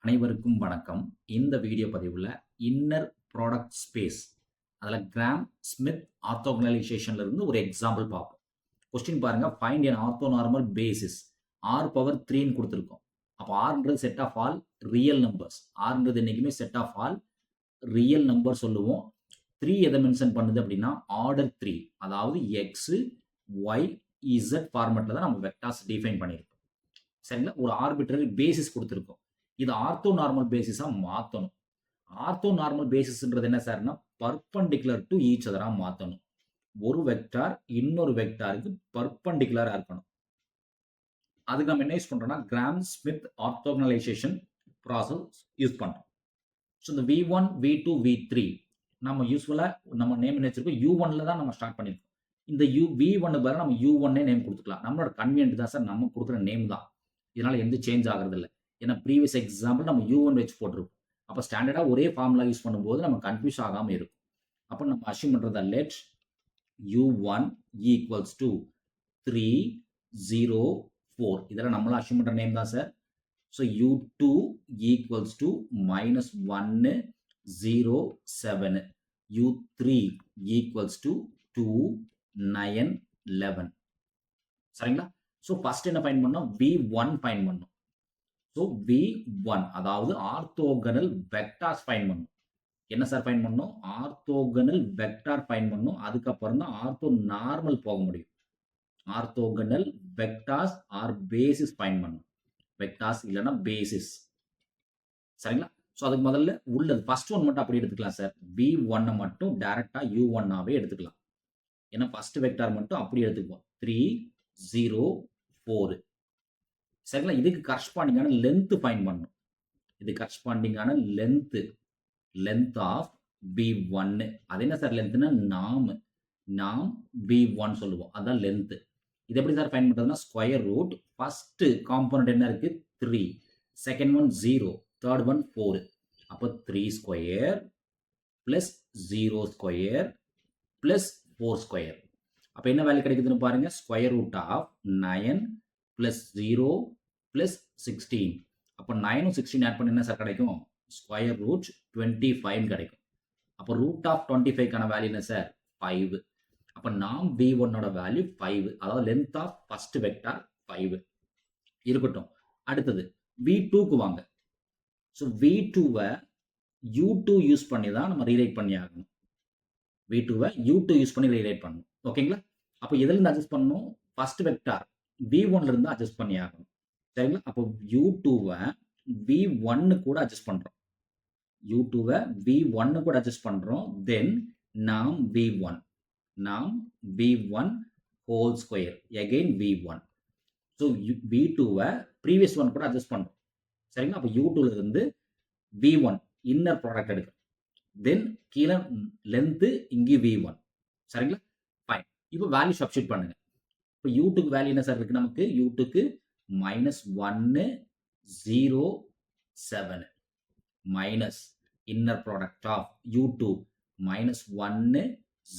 அனைவருக்கும் வணக்கம். இந்த வீடியோ பதிவுல இன்னர் ப்ராடக்ட் ஸ்பேஸ் அதுல கிராம் ஸ்மித் ஆர்த்தோகனலைசேஷன்ல இருந்து ஒரு எக்ஸாம்பிள் பார்ப்போம். கொஸ்டின் பாருங்க, find an orthonormal basis r power 3 ன்னு கொடுத்திருக்கோம். அப்ப rன்றது set of all real numbers. rன்றது என்னைக்குமே set of all real number சொல்லுவோம். 3 எதை மென்ஷன் பண்ணுது அப்படின்னா ஆர்டர் 3, அதாவது x, y, z ஃபார்மேட்ல தான் நம்ம வெக்டார்ஸ் டிஃபைன் பண்ணியிருக்கோம். சரிங்களா? ஒரு ஆர்பிட்ரரி பேசிஸ் கொடுத்திருக்கோம். இது ஆர்த்தோ நார்மல் பேசிஸா மாத்தணும். ஆர்த்தோ நார்மல் பேசிஸ்ன்றது என்ன சார்னா பர்பண்டிகுலர் டு ஈச் அதரா மாத்தணும். ஒரு வெக்டார் இன்னொரு வெக்டாருக்கு பர்பண்டிகுலரா இருக்கணும். அதுக்கு நம்ம என்ன யூஸ் பண்றோம்னா gram Smith orthogonalization process use பண்றோம். ஸோ இந்த V1, V2, V3 நம்ம யூஸ்வலா நம்ம நேம் என்ன வச்சிருக்கோம், U1ல தான் நம்ம ஸ்டார்ட் பண்ணிருக்கோம். இந்த V1 பதிலா நம்ம U1 நேம் கொடுத்துக்கலாம். நம்மளோட கன்வீனியன்ட் தான் சார், நம்ம கொடுக்குற நேம் தான். இதனால எந்த சேஞ்ச் ஆகிறது இல்லை. ஏன்னா ப்ரீவியஸ் எக்ஸாம்பிள் நம்ம U1 வச்சு போட்டிருப்போம். அப்போ ஸ்டாண்டர்டாக ஒரே ஃபார்முலா யூஸ் பண்ணும்போது நம்ம கன்ஃபியூஸ் ஆகாமல் இருக்கும். அப்போ நம்ம அஷ்யூம் பண்ணுறத லெட் U1 ஈக்குவல்ஸ் டு 3, 0, 4. இதெல்லாம் நம்மளாம் அஷ்யூம் பண்ணுற நேம் தான் sir. So U2 equals to -1, 0, 7. U3 equals to 2, 9, 11. சரிங்களா? ஸோ ஃபர்ஸ்ட் என்ன ஃபைண்ட் பண்ணோம், V1 ஃபைண்ட் பண்ணோம். ஸோ V1 அதாவது ஆர்த்தோகனல் வெக்டார்ஸ் ஃபைண்ட் பண்ணணும். என்ன சார் ஃபைண்ட் பண்ணணும், ஆர்த்தோகனல் வெக்டார் ஃபைண்ட் பண்ணணும். அதுக்கப்புறம் தான் ஆர்த்தோ நார்மல் போக முடியும். Orthogonal vectors R basis find பண்ணணும். வெக்டார்ஸ் இல்லைன்னா பேசிஸ். சரிங்களா? ஸோ அதுக்கு முதல்ல உள்ளது ஃபர்ஸ்ட் ஒன் மட்டும் அப்படி எடுத்துக்கலாம் சார். V1 மட்டும் டைரக்டா U1ஆவே எடுத்துக்கலாம். ஏன்னா ஃபர்ஸ்ட் வெக்டார் மட்டும் அப்படி எடுத்துக்குவோம். 3, 0, 4. சரிங்களா? இதுக்கு கரஸ்பாண்டிங்கான லென்த் ஃபைண்ட் பண்ணணும். இது கரஸ்பாண்டிங்கான லென்த் ஆஃப் V1. அது என்ன சார் லென்த்னா நாம் V1 சொல்லுவோம். அதான் லென்த். இது எப்படி சார் ஃபைண்ட் பண்றதுன்னா ஸ்கொயர் ரூட். ஃபர்ஸ்ட் காம்போனன்ட் என்ன இருக்கு 3, செகண்ட் ஒன் 0, தேர்ட் ஒன் 4. அப்போ 3 square plus 0 square plus 4 square. அப்போ என்ன வேல்யூ கிடைக்குதுன்னு பாருங்க, square root of 9 plus 0 plus 16. அப்போ 9 16 ஆட் பண்ணி என்ன சார் கிடைக்கும், ஸ்கொயர் ரூட் 25 கிடைக்கும். அப்போ ரூட் ஆஃப் 25க்கான வேல்யூ என்ன சார் 5. அப்போ நாம் V1ஓட வேல்யூ 5, அதாவது லென்த் ஆஃப் ஃபர்ஸ்ட் வெக்டார் 5 இருக்கட்டும். அடுத்தது V2க்கு வாங்க. ஸோ V2வை U2 யூஸ் பண்ணி தான் நம்ம ரீரைட் பண்ணி ஆகணும். V2வை U2 யூஸ் பண்ணி ரீரைட் பண்ணணும். ஓகேங்களா? அப்போ எதுல இருந்து அட்ஜஸ்ட் பண்ணணும், ஃபர்ஸ்ட் வெக்டார் V1ல இருந்து அட்ஜஸ்ட் பண்ணி ஆகணும். சரிங்களா? அப்போ U2வை V1 கூட அட்ஜஸ்ட் பண்றோம். U2வை V1 கூட அட்ஜஸ்ட் பண்றோம். தென் நாம் V1 whole square again V1. So V2வை ப்ரீவியஸ் ஒன் கூட அட்ஜஸ்ட் பண்றோம். சரிங்களா? அப்போ U2ல இருந்து V1 இன்னர் ப்ராடக்ட் எடுக்கிறோம். தென் கீழே லென்த் இங்கே V1. சரிங்களா? ஃபைன். இப்போ வேல்யூ சப்ஸ்டிட் பண்ணுங்க. இப்போ U2க்கு வேல்யூ என்ன சார் இருக்கு நமக்கு, U2க்கு -1, 0, 7 minus inner product of U2 -1,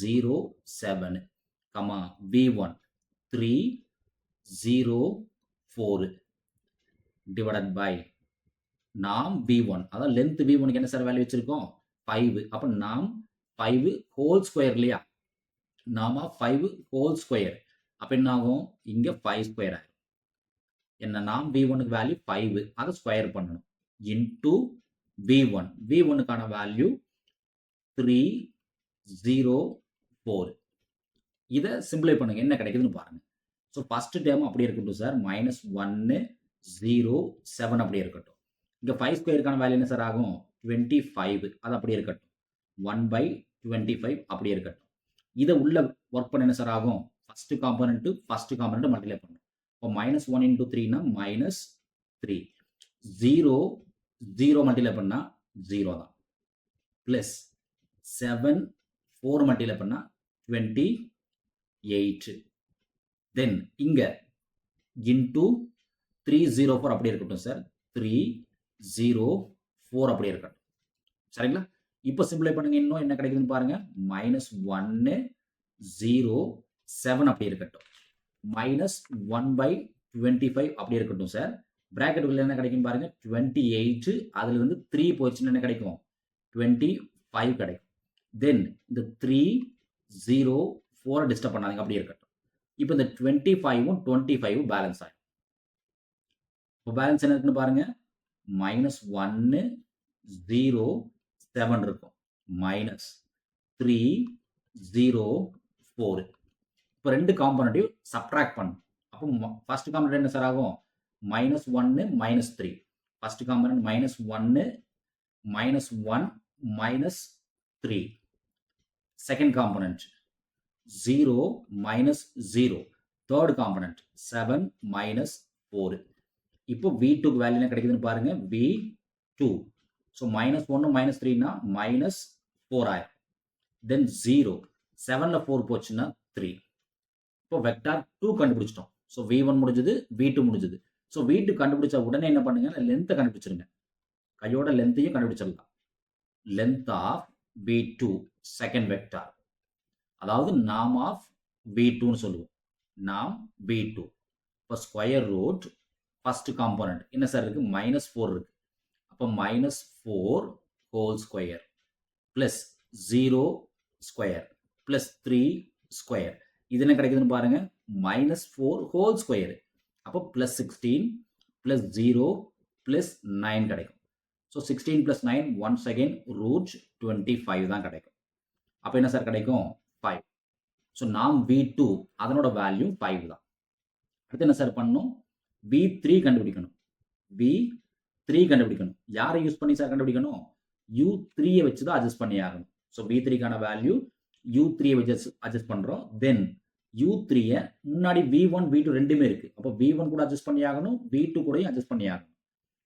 0, 7 comma V1 3, 0, 4 divided by நாம் V1, அதாவது லென்த் V1க்கு என்ன சார் வேல்யூ வச்சிருக்கோம் 5. அப்போ நாம் 5 ஹோல் ஸ்கொயர் இல்லையா, நாம 5 ஹோல் ஸ்கொயர். அப்போ என்ன ஆகும், இங்க 5 ஸ்கொயர் ஆகும். என்ன, நாம் V1க்கு வேல்யூ 5, அதை ஸ்கொயர் பண்ணணும் இன்டூ V1க்கான வேல்யூ 3, 0, 4. இதை சிம்பிளை பண்ணுங்க, என்ன கிடைக்குதுன்னு பாருங்க. ஸோ ஃபர்ஸ்ட் டேர்ம் அப்படியே இருக்கட்டும் சார், -1, 0, 7 அப்படியே இருக்கட்டும். இங்க 5 ஸ்கொயருக்கான வேல்யூ என்ன சார் ஆகும் 25, அது அப்படியே இருக்கட்டும். 1/25 அப்படியே இருக்கட்டும். இதை உள்ள ஒர்க் பண்ண என்ன சார் ஆகும், ஃபர்ஸ்ட் காம்பனண்ட் மல்டிப்ளை பண்ணணும். இப்போ -1 × 3னா -3. 0 மல்டிப்ளை பண்ணா 0 தான். பிளஸ் 7 4 மல்டிப்ளை பண்ணா 28. தென் இங்க இன்டூ 304 அப்படியே இருக்கட்டும் சார். 304 அப்படியே இருக்கட்டும். சரிங்களா? இப்போ சிம்பிளை பண்ணுங்க, இன்னும் என்ன கிடைக்குதுன்னு பாருங்க. -1, 0, 7 அப்படி இருக்கட்டும். -1/25 அப்படி இருக்கட்டும் சார். பிராக்கெட் உள்ள என்ன கிடைக்கும் பாருங்க 28, அதுல இருந்து 3 போச்சுன்னா என்ன கிடைக்கும் 25 கிடைக்கும். தென் இந்த 3 0 4 டிஸ்டர்ப் பண்ணாதீங்க, அப்படியே இருக்கட்டும். இப்போ இந்த 25ம் 25 பேலன்ஸ் ஆகும். இப்போ பேலன்ஸ் என்ன இருக்குன்னு பாருங்க, -1 0 7 இருக்கும், -3 0 4. இப்போ ரெண்டு காம்பனண்ட்டையும் சப்ட்ராக்ட் பண்ணும். அப்போ ஃபர்ஸ்ட் காம்பனண்ட் என்ன சார் ஆகும், -1 -3. First component -1 -1 -3. Second component 0 -0. Third component 7 -4. இப்போ V2 வேல்யூ என்ன கிடைக்குதுன்னு பாருங்க, V2. ஸோ -1 -3னா -4 ஆயிரும். தென் 0 7ல 4 போச்சுன்னா 3. இப்போ வெக்டார் 2 கண்டுபிடிச்சிட்டோம். ஸோ V1 முடிஞ்சது, V2 முடிஞ்சது. ஸோ V2 கண்டுபிடிச்ச உடனே என்ன பண்ணுங்க, லென்த்தை கண்டுபிடிச்சிருங்க. கையோட லென்த்தையும் கண்டுபிடிச்சிடலாம். Length of V2 second vector, அதாவது நாம் ஆஃப் V2ன்னு சொல்லுவோம். நாம் V2. இப்போ ஸ்கொயர் ரூட் ஃபர்ஸ்ட் காம்பனண்ட் என்ன சார் இருக்கு, -4 இருக்கு. அப்போ -4 whole square plus 0 square plus 3 square. இது என்ன கிடைக்குதுன்னு பாருங்க, -4 ஹோல் ஸ்கொயர். அப்போ +16 பிளஸ் 0 பிளஸ் 9 கிடைக்கும். ஸோ 16 பிளஸ் 9 ஒன்ஸ் அகைன் √25 தான் கிடைக்கும். அப்போ என்ன சார் கிடைக்கும், 5. ஸோ நாம் V2 அதனோட வேல்யூ 5 தான். அடுத்து என்ன சார் பண்ணணும், V3 கண்டுபிடிக்கணும். V3 கண்டுபிடிக்கணும். யாரை யூஸ் பண்ணி சார் கண்டுபிடிக்கணும், U3 வச்சு தான் அட்ஜஸ்ட் பண்ணி ஆகணும். ஸோ V3க்கான வேல்யூ U3 வச்சு அட்ஜஸ்ட் பண்றோம். தென் U3 முன்னாடி V1 V2 ரெண்டுமே இருக்கு. அப்போ V1 கூட அட்ஜஸ்ட் பண்ணி ஆகணும், V2 கூடயும் அட்ஜஸ்ட் பண்ணி ஆகணும்.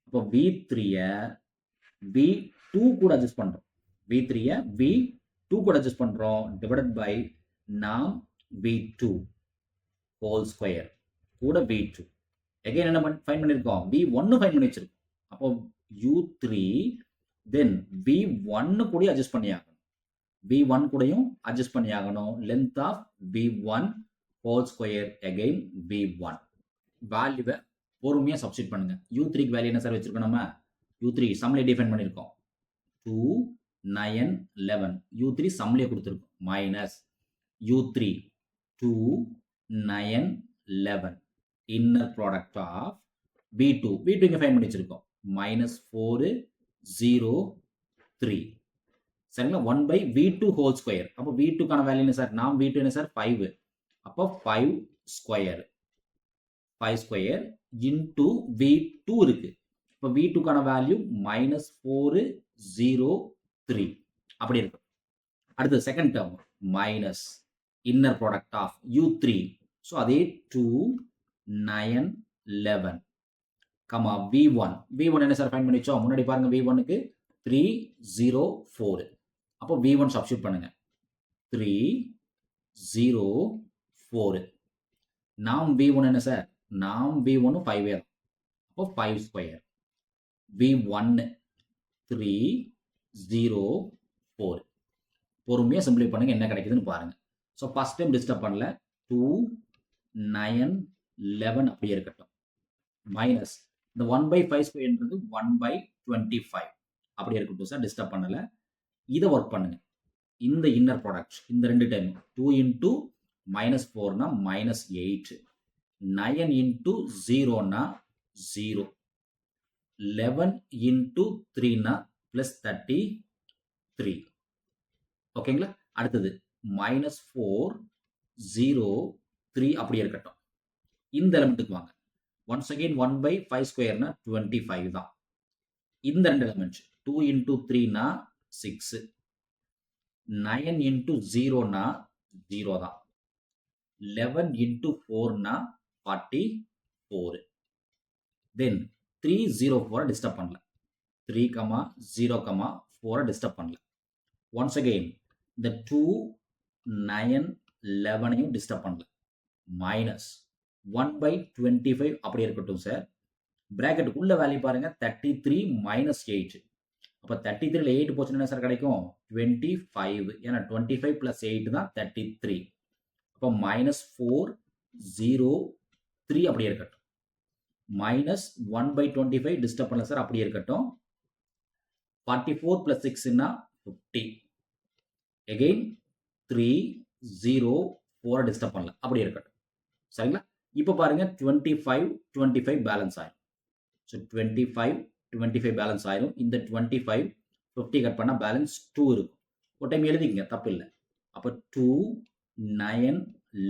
அப்போ V3 V2 கூட அட்ஜஸ்ட் பண்றோம். V3 V2 கூட அட்ஜஸ்ட் பண்றோம், டிவைடட் பை நாம் V2 ஹோல் ஸ்கொயர் கூட V2. அகைன் என்ன ஃபைண்ட் பண்ணியிருக்கோம், V1 ஃபைண்ட் பண்ணி வச்சிருக்கோம். அப்போ U3 தென் V1 கூட அட்ஜஸ்ட் பண்ணி ஆகணும், V1 கூடயும் அட்ஜஸ்ட் பண்ணி ஆகணும். Length of V1 whole square again V1. வேல்யூவை பொறுமையாக சப்ஸ்டிட் பண்ணுங்க. U3க்கு வேல்யூ என்ன சார் வச்சிருக்கோம், நம்ம U3 சம்லே டிஃபைன் பண்ணியிருக்கோம் 2 9 11. U3 சம்லே கொடுத்துருக்கோம், minus U3 2 9 11 inner product of V2. V2 இங்கே ஃபைண்ட் பண்ணி வச்சிருக்கோம், -4 0 3. சரிங்களா, 1/V2 ஹோல் ஸ்கொயர். அப்போ V2க்கான வேல்யூ என்ன சார், நாம் V2 என்ன சார் 5. அப்போ 5 ஸ்கொயர் இன்டூ V2 இருக்கு. இப்போ V2க்கான வேல்யூ -4 0 3 அப்படி இருக்கு. அடுத்து second term minus inner product of U3. So அதே 2 9 11 கமா V1. V1 என்ன சார் ஃபைண்ட் பண்ணிச்சோம், முன்னாடி பாருங்க V1க்கு 3 0 4. அப்போ V1 சப்ஸ்டிட் பண்ணுங்க, 3 0 4. நாம் V1 என்ன சார், நாம் V1 5 தான். அப்போ 5 ஸ்கொயர். V1 3 0 4. பொறுமையாக சிம்பிளை பண்ணுங்க, என்ன கிடைக்குதுன்னு பாருங்க. ஸோ ஃபர்ஸ்ட் டைம் டிஸ்டர்ப் பண்ணல, 2 9 11 அப்படியே இருக்கட்டும். மைனஸ் இந்த 1/5 ஸ்கொயர்ன்றது 1/25 அப்படியே இருக்கட்டும் சார், டிஸ்டர்ப் பண்ணல. இதை ஒர்க் பண்ணுங்க. இந்த இன்னர் ப்ராடக்ட் இந்த ரெண்டு டைம் 2 இன்டூ -4னா -8, 9 இன்டூ 0னா 0, 11 இன்டூ 3னா +33. ஓகேங்களா. அடுத்தது -4 0 3 அப்படியே இருக்கட்டும். இந்த எலிமெண்ட்டுக்கு வாங்க. ஒன்ஸ் அகெயின் 1/5 ஸ்கொயர்னா 25 தான். இந்த ரெண்டு எலிமெண்ட்ஸ் 2 இன்டூ 3னா 6, 9 இன்டூ 0னா 0 தான், 11 இன்டூ 4னா 44. தென் 3 0 4 டிஸ்டர்ப் பண்ணல, 3 0 4 டிஸ்டர்ப் பண்ணல. ஒன்ஸ் அகெயின் இந்த 2 9 11ஐயும் டிஸ்டர்ப் பண்ணல, மைனஸ் 1/25 அப்படி இருக்கட்டும் சார். பிராக்கெட்டுக்குள்ள வேல்யூ பாருங்க, 33 -8. அப்போ 33ல 8 போச்சுன்னா சார் கிடைக்கும் 25. ஏன்னா 25 + 8 தான் 33. அப்போ -4 0 3 அப்படியே இருக்கட்டும். minus 1 by 25 டிஸ்டர்ப் பண்ணல சார், அப்படியே இருக்கட்டும். 44 plus 6 50. again 3 0 4 டிஸ்டர்ப் பண்ணல, அப்படியே இருக்கட்டும். சரிங்களா? இப்போ பாருங்க 25 பேலன்ஸ் ஆயிரும். ஸோ 25 பேலன்ஸ் ஆயிரும். இந்த 25 50 கட் பண்ணால் பேலன்ஸ் 2 இருக்கும். ஒரு டைம் எழுதிக்கங்க, தப்பு இல்லை. அப்போ 2 9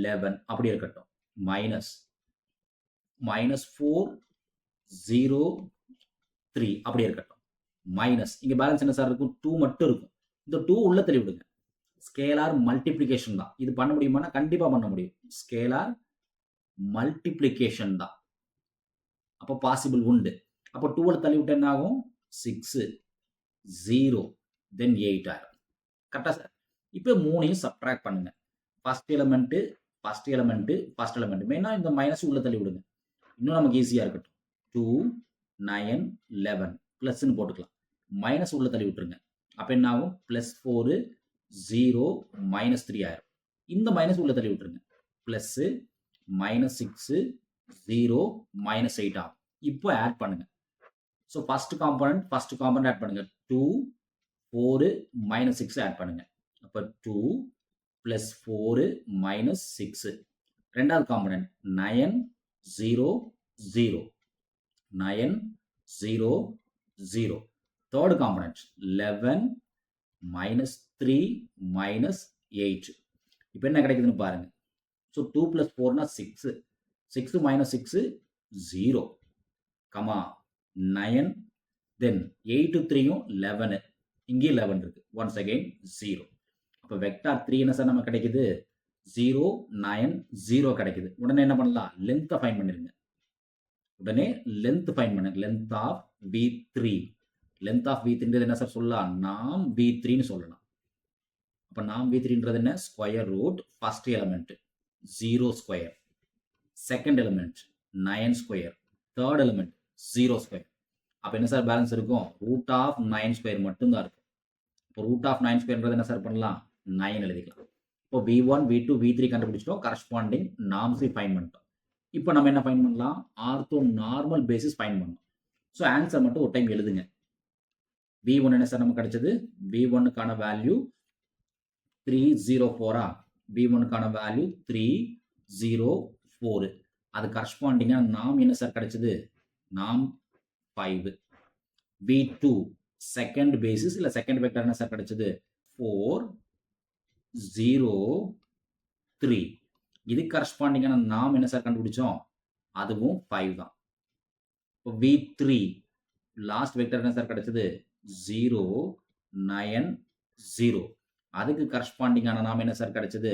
11 அப்படி இருக்கட்டும். மைனஸ் 4 0 3 அப்படி இருக்கட்டும். மைனஸ் இங்கே பேலன்ஸ் என்ன சார் இருக்கும்? 2 மட்டும் இருக்கும். இந்த 2 உள்ள தள்ளி விடுங்க. ஸ்கேலார் மல்டிப்ளிகேஷன் தான். இது பண்ண முடியுமானா கண்டிப்பாக பண்ண முடியும். ஸ்கேலார் மல்டிப்ளிகேஷன் தான். அப்போ பாசிபிள் உண்டு. அப்போ 2 தள்ளி விட்டு என்ன ஆகும்? 6 0 தென் 8 ஆயிரும். கரெக்டா சார்? இப்போ 3ஐயும் சப்ட்ராக்ட் பண்ணுங்க. ஃபர்ஸ்ட் எலிமெண்ட் மெயினா இந்த மைனஸ் உள்ள தள்ளி விடுங்க. இன்னும் நமக்கு ஈஸியா இருக்கட்டும். 2 9 11 பிளஸ்ன்னு போட்டுக்கலாம். மைனஸ் உள்ள தள்ளி விட்டுருங்க. அப்போ என்ன ஆகும்? +4 0 -3 ஆயிரும். இந்த மைனஸ் உள்ள தள்ளி விட்டுருங்க. பிளஸ் -6 0 -8 ஆகும். இப்போ ஆட் பண்ணுங்க. ஸோ ஃபர்ஸ்ட் காம்பனண்ட் ஆட் பண்ணுங்க. 2 4 -6 ஆட் பண்ணுங்க. அப்போ 2 + 4 -6. ரெண்டாவது காம்பனண்ட் 9 0 0 9 0 0. Third component 11 -3 -8. இப்போ என்ன கிடைக்குதுன்னு பாருங்க. ஸோ 2 + 4 6. 6 -6 0, கமா 9, தென் 8 3யும் 11. இங்கே 11 இருக்கு. Once again 0. அப்போ வெக்டார் 3 என்ன சார் நமக்கு கிடைக்குது? 0 9 0 கிடைக்குது. உடனே என்ன பண்ணலாம்? லென்த்தை ஃபைண்ட் பண்ணிருங்க. Length of V3. Length of V3 என்ன சார் சொல்லலாம்? நாம் V3ன்னு சொல்லலாம். அப்போ நாம் V3ன்றது என்ன? Square root first element 0 square, second element 9 square, third element 0 square. அப்போ என்ன சார் பேலன்ஸ் இருக்கும்? ரூட் ஆஃப் 9 ஸ்கொயர் மட்டும்தான் இருக்கும். இப்போ ரூட் ஆஃப் 9 ஸ்கொயர்ன்றது என்ன சார் பண்ணலாம்? 9 எழுதிக்கலாம். இப்போ V1 V2 V3 கண்டுபிடிச்சிட்டோம். கரஸ்பாண்டிங் நார்ம்ஸை ஃபைண்ட் பண்ணிட்டோம். இப்போ நம்ம என்ன ஃபைண்ட் பண்ணலாம்? ஆர்த்தோ நார்மல் பேசிஸ் ஃபைண்ட் பண்ணணும். ஸோ ஆன்சர் மட்டும் ஒரு டைம் எழுதுங்க. V1 என்ன சார் நமக்கு கிடைச்சது? V1க்கான வேல்யூ 304. V1க்கான வேல்யூ 304. அது கரஸ்பாண்டிங்கா நாம் என்ன சார் கிடைச்சது? நாம் 5. V2 செகண்ட் பேசிஸ் இல்ல செகண்ட் வெக்டர் என்ன சார் கிடைச்சது? 4 0 3. இது கரஸ்பாண்டிங்கான நாம் என்ன சார் கண்டுபிடிச்சோம்? அதுவும் 5 தான். இப்போ V3 லாஸ்ட் வெக்டர் என்ன சார் கிடைச்சது? 0 9 0. அதுக்கு கரஸ்பாண்டிங்கான நாம் என்ன சார் கிடைச்சது?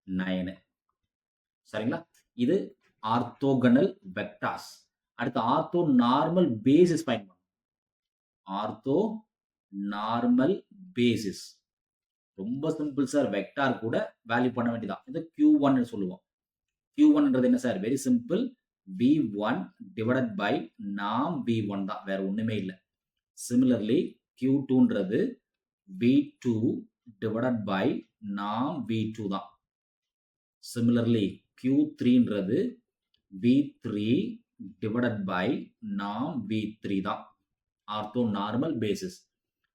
9. சரிங்களா? இது ஆர்த்தோகனல் வெக்டார்ஸ். அடுத்து ஆர்த்தோ நார்மல் பேசிஸ் ஃபைண்ட் பண்ணணும். ஆர்த்தோ நார்மல் பேசிஸ் ரொம்ப சிம்பிள் சார். வெக்டார் கூட வேல்யூ பண்ண வேண்டியதான். இது Q1 சொல்லுவோம். Q1ன்றது என்ன சார்? Very simple. V1 divided by நாம் V1 தான், வேற ஒண்ணுமே இல்லை. சிமிலர்லி Q2ன்றது V2 டிவைடட் பை நாம் V2 தான். சிமிலர்லி Q3ன்றது V3 டிவைடட் பை நாம் V3 தான். Ortho normal basis.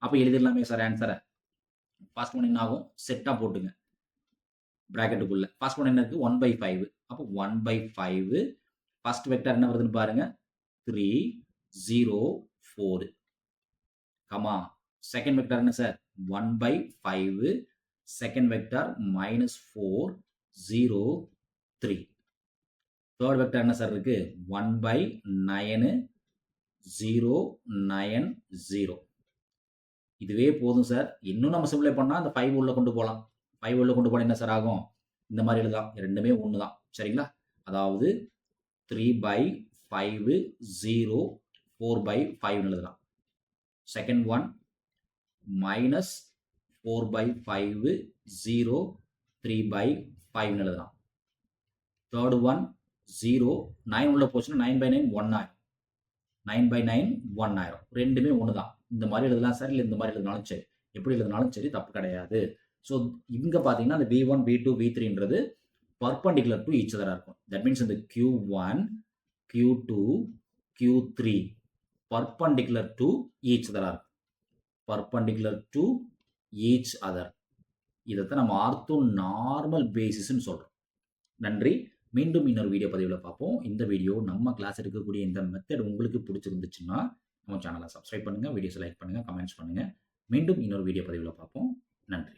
அப்போ எழுதிடலாமே சார் ஆன்சரை. ஃபர்ஸ்ட் ஒன் என்ன ஆகும்? செட்டா போட்டுங்க பிராக்கெட்டுக்குள்ள. ஃபர்ஸ்ட் ஒன் என்ன இருக்கு? 1/5. அப்போ 1/5. ஃபர்ஸ்ட் வெக்டர் என்ன வருதுன்னு பாருங்க. 3 0 4, கமா செகண்ட் வெக்டர் என்ன sir? 1/5. Second vector -4 0 3. Third vector என்ன சார் இருக்கு? 1/9 0 9 0. இதுவே போதும் சார். இன்னும் நம்ம சிம்பிளை பண்ணா அந்த 5 உள்ள கொண்டு போகலாம். 5 உள்ள கொண்டு போனா என்ன சார் ஆகும்? இந்த மாதிரி எழுதலாம். ரெண்டுமே ஒன்று தான். சரிங்களா? அதாவது 3/5 0 4/5 எழுதலாம். செகண்ட் ஒன் -4/5 0 3/5 எழுதலாம். தேர்ட் ஒன் 0 9 உள்ள போச்சுன்னா 9/9 1 ஆயிரும். 9/9 1 ஆயிரும். ரெண்டுமே ஒன்று தான். இந்த மாதிரி எழுதலாம் சார், இல்லை இந்த மாதிரி எழுதினாலும் சரி, எப்படி எழுதினாலும் சரி, தப்பு கிடையாது. ஸோ இங்கே பார்த்தீங்கன்னா இந்த V1 V2 V3ன்றது பர்பண்டிகுலர் டு ஈச் அதரா இருக்கும். தட் மீன்ஸ் இந்த Q1 Q2, Q3 perpendicular to each other are perpendicular to each other. இதைத்தான் நம்ம ஆர்த்தோ நார்மல் பேசிஸ்ன்னு சொல்கிறோம். நன்றி. மீண்டும் இன்னொரு வீடியோ பதிவில் பார்ப்போம். இந்த வீடியோ நம்ம கிளாஸ் எடுக்கக்கூடிய இந்த மெத்தட் உங்களுக்கு பிடிச்சிருந்துச்சுன்னா நம்ம சேனலை சப்ஸ்கிரைப் பண்ணுங்கள், வீடியோஸை லைக் பண்ணுங்கள், கமெண்ட்ஸ் பண்ணுங்கள். மீண்டும் இன்னொரு வீடியோ பதிவில் பார்ப்போம். நன்றி.